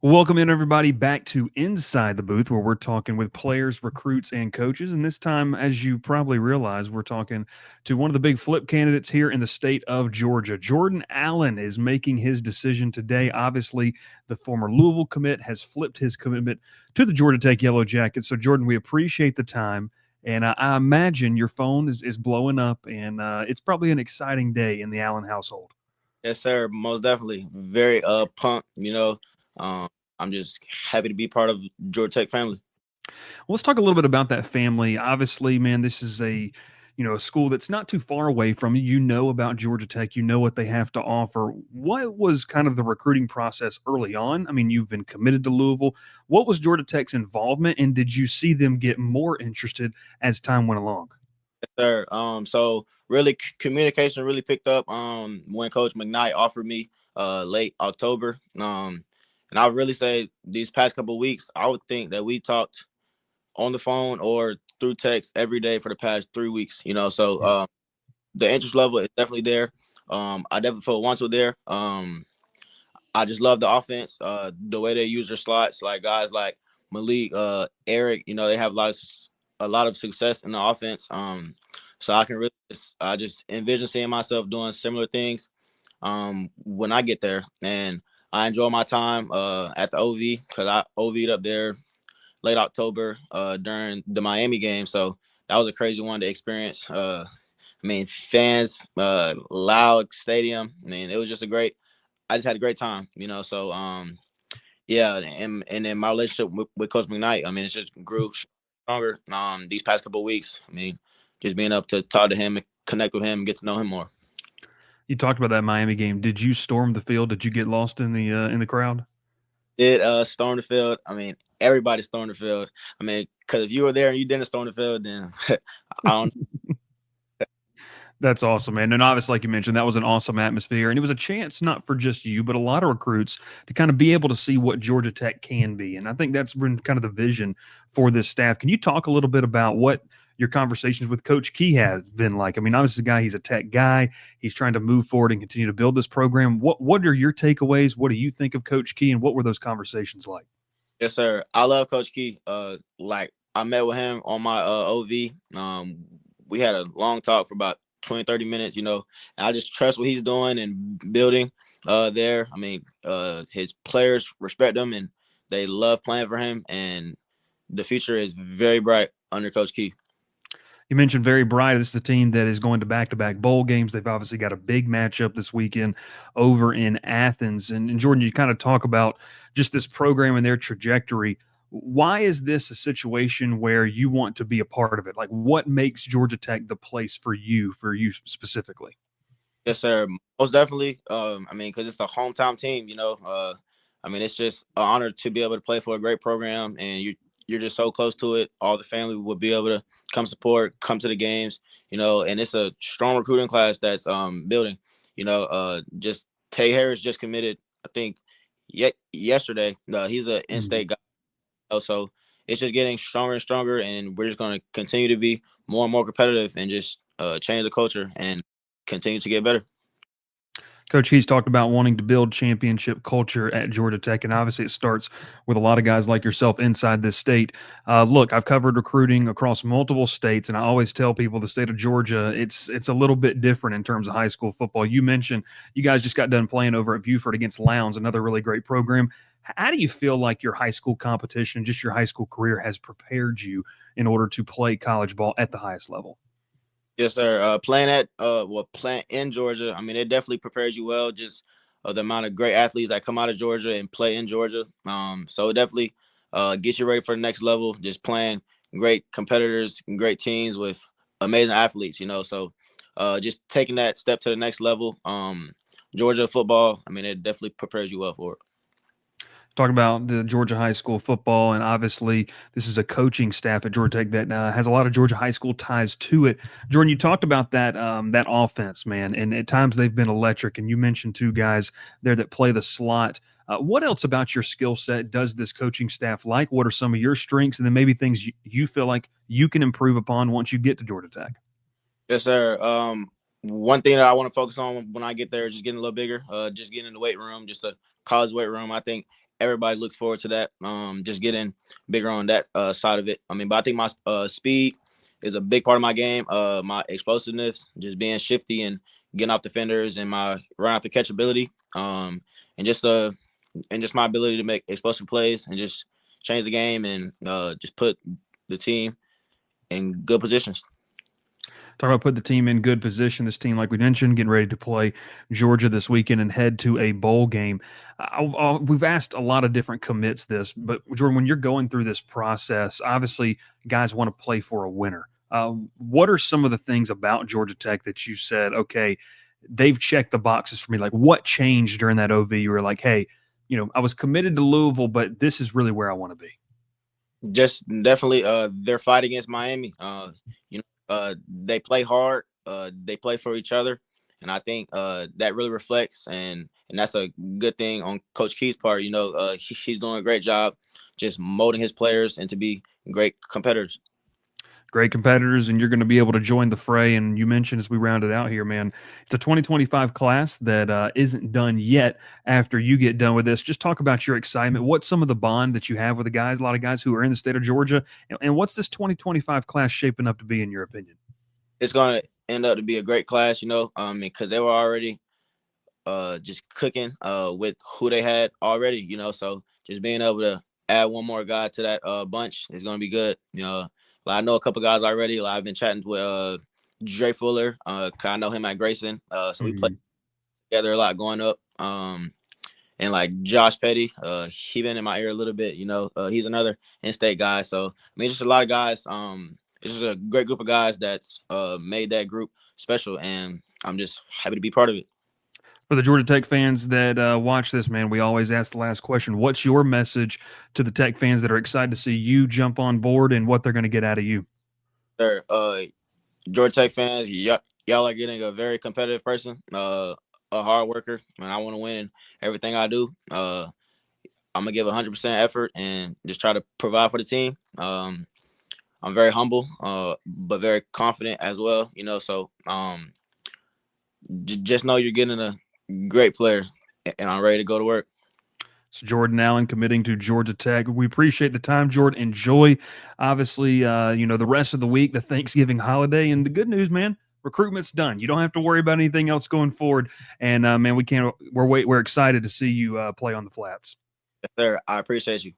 Welcome in, everybody, back to Inside the Booth, where we're talking with players, recruits, and coaches. And this time, as you probably realize, we're talking to one of the big flip candidates here in the state of Georgia. Jordan Allen is making his decision today. Obviously, the former Louisville commit has flipped his commitment to the Georgia Tech Yellow Jackets. So, Jordan, we appreciate the time. And I imagine your phone is blowing up, and it's probably an exciting day in the Allen household. Yes, sir. Most definitely. Very pumped, Um, I'm just happy to be part of Georgia Tech family. Well, let's talk a little bit about that family. Obviously, man, this is a school that's not too far away from you. You know about Georgia Tech. You know what they have to offer. What was kind of the recruiting process early on? I mean, you've been committed to Louisville. What was Georgia Tech's involvement, and did you see them get more interested as time went along? Yes, sir. So really communication really picked up when Coach McKnight offered me late October. And I really say these past couple of weeks, I would think that we talked on the phone or through text every day for the past 3 weeks, So Yeah. the interest level is definitely there. I definitely feel once we're there. I just love the offense, the way they use their slots, like guys like Malik, Eric. They have a lot of success in the offense. So I can really I just envision seeing myself doing similar things when I get there, and I enjoy my time at the OV because I OV'd up there late October during the Miami game. So that was a crazy one to experience. Fans, loud stadium. It was just I just had a great time, So yeah, and then my relationship with Coach McKnight, it's just grew stronger these past couple of weeks. Just being able to talk to him and connect with him and get to know him more. You talked about that Miami game. Did you storm the field? Did you get lost in the crowd? Did storm the field? Everybody stormed the field. Because if you were there and you didn't storm the field, then I don't. That's awesome, man. And obviously, like you mentioned, that was an awesome atmosphere. And it was a chance, not for just you, but a lot of recruits to kind of be able to see what Georgia Tech can be. And I think that's been kind of the vision for this staff. Can you talk a little bit about what your conversations with Coach Key have been like? I mean, obviously, the guy, he's a tech guy. He's trying to move forward and continue to build this program. What are your takeaways? What do you think of Coach Key, and what were those conversations like? Yes, sir. I love Coach Key. Like I met with him on my OV. We had a long talk for about 20, 30 minutes, And I just trust what he's doing and building there. His players respect him and they love playing for him, and the future is very bright under Coach Key. You mentioned very bright. This is the team that is going to back-to-back bowl games. They've obviously got a big matchup this weekend over in Athens. And Jordan, you kind of talk about just this program and their trajectory. Why is this a situation where you want to be a part of it? Like, what makes Georgia Tech the place for you specifically? Yes, sir. Most definitely. Because it's the hometown team, it's just an honor to be able to play for a great program, and you're just so close to it. All the family will be able to come support, come to the games, and it's a strong recruiting class that's building. Just Tay Harris just committed, I think, yesterday. He's an Mhm. in-state guy, so it's just getting stronger and stronger, and we're just going to continue to be more and more competitive and just change the culture and continue to get better. Coach Keys talked about wanting to build championship culture at Georgia Tech, and obviously it starts with a lot of guys like yourself inside this state. Look, I've covered recruiting across multiple states, and I always tell people the state of Georgia, it's a little bit different in terms of high school football. You mentioned you guys just got done playing over at Buford against Lowndes, another really great program. How do you feel like your high school competition, just your high school career, has prepared you in order to play college ball at the highest level? Yes, sir. Playing in Georgia, it definitely prepares you well. Just the amount of great athletes that come out of Georgia and play in Georgia. So it definitely gets you ready for the next level. Just playing great competitors, and great teams with amazing athletes. So just taking that step to the next level. Georgia football, it definitely prepares you well for it. Talk about the Georgia high school football, and obviously this is a coaching staff at Georgia Tech that has a lot of Georgia high school ties to it. Jordan, you talked about that offense, man, and at times they've been electric. And you mentioned two guys there that play the slot. What else about your skill set does this coaching staff like? What are some of your strengths, and then maybe things you feel like you can improve upon once you get to Georgia Tech? Yes, sir. One thing that I want to focus on when I get there is just getting a little bigger, just getting in the weight room, just a college weight room. I think everybody looks forward to that. Just getting bigger on that side of it. I mean, but I think my speed is a big part of my game. My explosiveness, just being shifty and getting off defenders, and my run after catch ability. And just my ability to make explosive plays and just change the game and just put the team in good positions. Talk about putting the team in good position. This team, like we mentioned, getting ready to play Georgia this weekend and head to a bowl game. We've asked a lot of different commits this, but Jordan, when you're going through this process, obviously guys want to play for a winner. What are some of the things about Georgia Tech that you said, okay, they've checked the boxes for me? Like, what changed during that OV? You were like, hey, I was committed to Louisville, but this is really where I want to be. Just definitely their fight against Miami. They play hard. They play for each other, and I think that really reflects and that's a good thing on Coach Key's part. He's doing a great job just molding his players and to be great competitors. Great competitors, and you're going to be able to join the fray. And you mentioned as we round it out here, man, it's a 2025 class that isn't done yet. After you get done with this, just talk about your excitement. What's some of the bond that you have with the guys, a lot of guys who are in the state of Georgia, and what's this 2025 class shaping up to be, in your opinion? It's going to end up to be a great class, because they were already just cooking with who they had already, so just being able to add one more guy to that bunch is going to be good. I know a couple guys already. I've been chatting with Dre Fuller. I know him at Grayson. So we played together a lot going up. And like Josh Petty, he been in my ear a little bit. He's another in-state guy. So I mean, just a lot of guys. It's just a great group of guys that's made that group special, and I'm just happy to be part of it. For the Georgia Tech fans that watch this, man, we always ask the last question. What's your message to the Tech fans that are excited to see you jump on board and what they're going to get out of you? Sir, Georgia Tech fans, y'all are getting a very competitive person, a hard worker, and I want to win in everything I do. I'm going to give 100% effort and just try to provide for the team. I'm very humble, but very confident as well, so just know you're getting a great player, and I'm ready to go to work. It's Jordan Allen committing to Georgia Tech. We appreciate the time, Jordan. Enjoy, obviously, the rest of the week, the Thanksgiving holiday. And the good news, man, recruitment's done. You don't have to worry about anything else going forward. And man, we're excited to see you play on the flats. Yes, sir. I appreciate you.